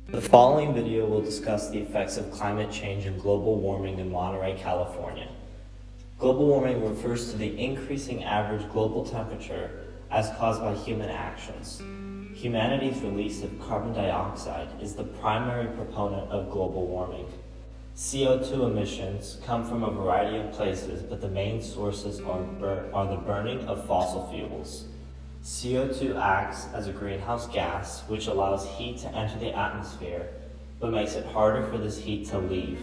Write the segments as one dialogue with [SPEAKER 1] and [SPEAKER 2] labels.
[SPEAKER 1] The following video will discuss the effects of climate change and global warming in Monterey, California. Global warming refers to the increasing average global temperature as caused by human actions. Humanity's release of carbon dioxide is the primary proponent of global warming. CO2 emissions come from a variety of places, but the main sources are the burning of fossil fuels. CO2 acts as a greenhouse gas, which allows heat to enter the atmosphere, but makes it harder for this heat to leave,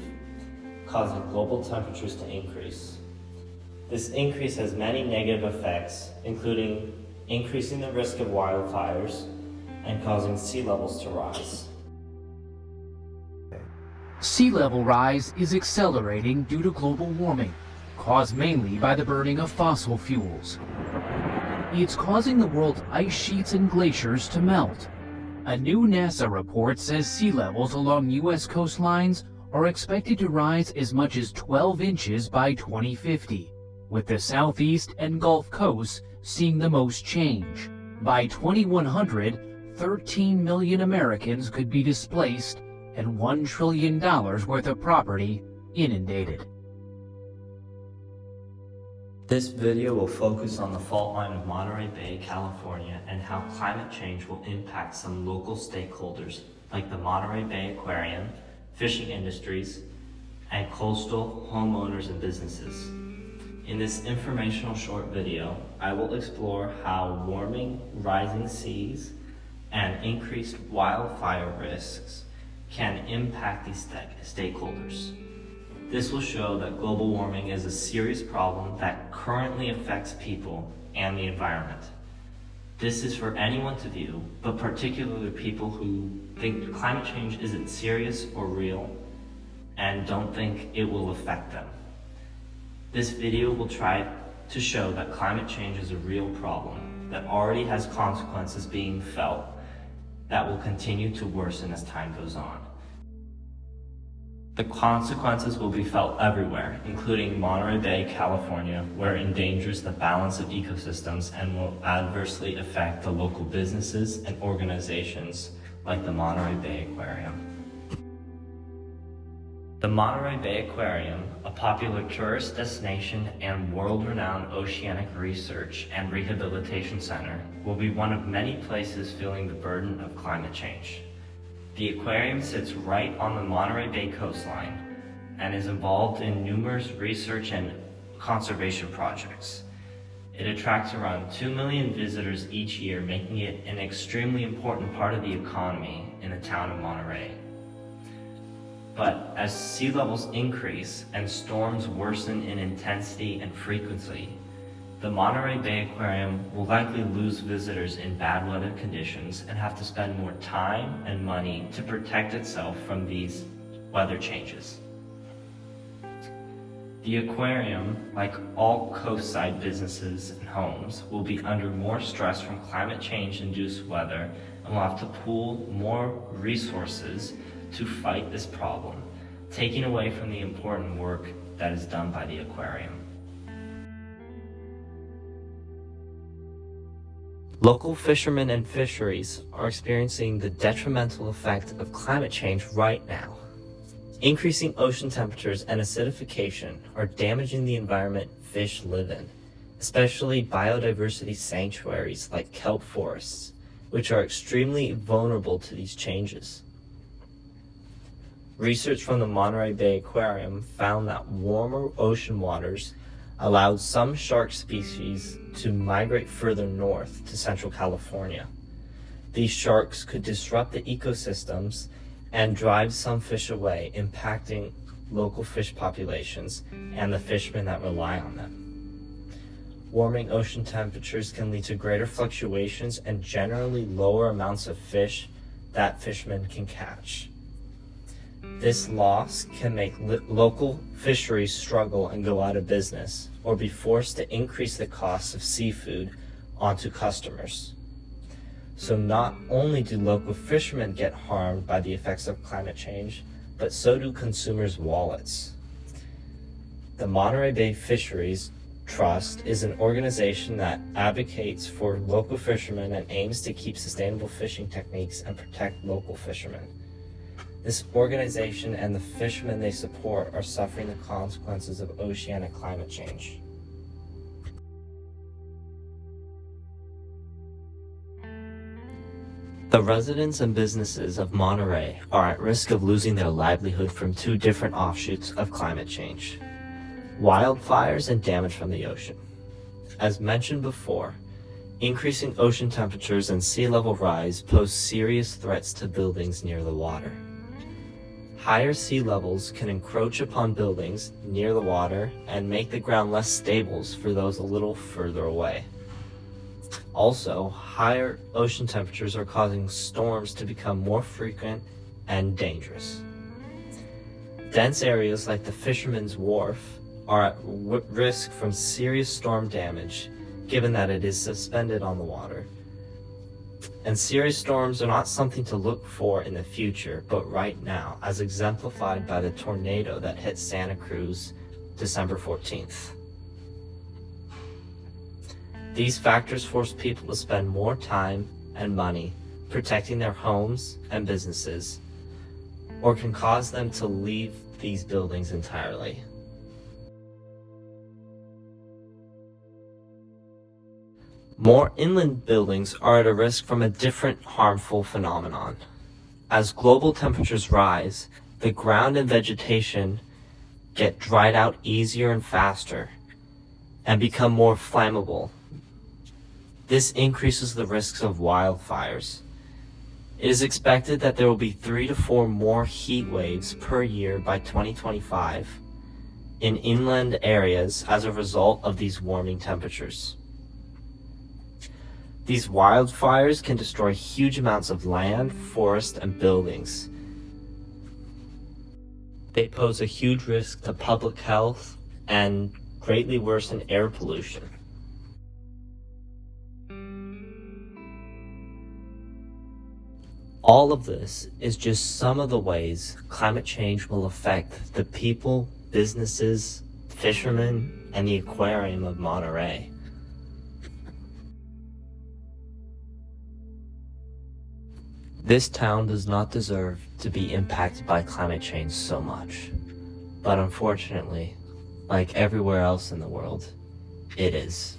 [SPEAKER 1] causing global temperatures to increase. This increase has many negative effects, including increasing the risk of wildfires and causing sea levels to rise.
[SPEAKER 2] Sea level rise is accelerating due to global warming, caused mainly by the burning of fossil fuels. It's causing the world's ice sheets and glaciers to melt. A new NASA report says sea levels along U.S. coastlines are expected to rise as much as 12 inches by 2050, with the southeast and Gulf coasts seeing the most change. By 2100, 13 million Americans could be displaced and $1 trillion worth of property inundated.
[SPEAKER 1] This video will focus on the fault line of Monterey Bay, California, and how climate change will impact some local stakeholders like the Monterey Bay Aquarium, fishing industries, and coastal homeowners and businesses. In this informational short video, I will explore how warming, rising seas, and increased wildfire risks can impact these stakeholders. This will show that global warming is a serious problem that currently affects people and the environment. This is for anyone to view, but particularly people who think climate change isn't serious or real and don't think it will affect them. This video will try to show that climate change is a real problem that already has consequences being felt that will continue to worsen as time goes on. The consequences will be felt everywhere, including Monterey Bay, California, where it endangers the balance of ecosystems and will adversely affect the local businesses and organizations like the Monterey Bay Aquarium. The Monterey Bay Aquarium, a popular tourist destination and world-renowned oceanic research and rehabilitation center, will be one of many places feeling the burden of climate change. The aquarium sits right on the Monterey Bay coastline and is involved in numerous research and conservation projects. It attracts around 2 million visitors each year, making it an extremely important part of the economy in the town of Monterey. But as sea levels increase and storms worsen in intensity and frequency, the Monterey Bay Aquarium will likely lose visitors in bad weather conditions and have to spend more time and money to protect itself from these weather changes. The aquarium, like all coastside businesses and homes, will be under more stress from climate change-induced weather and will have to pool more resources to fight this problem, taking away from the important work that is done by the aquarium. Local fishermen and fisheries are experiencing the detrimental effect of climate change right now. Increasing ocean temperatures and acidification are damaging the environment fish live in, especially biodiversity sanctuaries like kelp forests, which are extremely vulnerable to these changes. Research from the Monterey Bay Aquarium found that warmer ocean waters allowed some shark species to migrate further north to Central California. These sharks could disrupt the ecosystems and drive some fish away, impacting local fish populations and the fishermen that rely on them. Warming ocean temperatures can lead to greater fluctuations and generally lower amounts of fish that fishermen can catch. This loss can make local fisheries struggle and go out of business, or be forced to increase the cost of seafood onto customers. So not only do local fishermen get harmed by the effects of climate change, but so do consumers' wallets. The Monterey Bay Fisheries Trust is an organization that advocates for local fishermen and aims to keep sustainable fishing techniques and protect local fishermen. This organization and the fishermen they support are suffering the consequences of oceanic climate change. The residents and businesses of Monterey are at risk of losing their livelihood from two different offshoots of climate change: wildfires and damage from the ocean. As mentioned before, increasing ocean temperatures and sea level rise pose serious threats to buildings near the water. Higher sea levels can encroach upon buildings near the water and make the ground less stable for those a little further away. Also, higher ocean temperatures are causing storms to become more frequent and dangerous. Dense areas like the Fisherman's Wharf are at risk from serious storm damage, given that it is suspended on the water. And serious storms are not something to look for in the future, but right now, as exemplified by the tornado that hit Santa Cruz December 14th. These factors force people to spend more time and money protecting their homes and businesses, or can cause them to leave these buildings entirely. More inland buildings are at a risk from a different harmful phenomenon. As global temperatures rise, the ground and vegetation get dried out easier and faster and become more flammable. This increases the risks of wildfires. It is expected that there will be 3 to 4 more heat waves per year by 2025 in inland areas as a result of these warming temperatures. These wildfires can destroy huge amounts of land, forest, and buildings. They pose a huge risk to public health and greatly worsen air pollution. All of this is just some of the ways climate change will affect the people, businesses, fishermen, and the aquarium of Monterey. This town does not deserve to be impacted by climate change so much, but unfortunately, like everywhere else in the world, it is.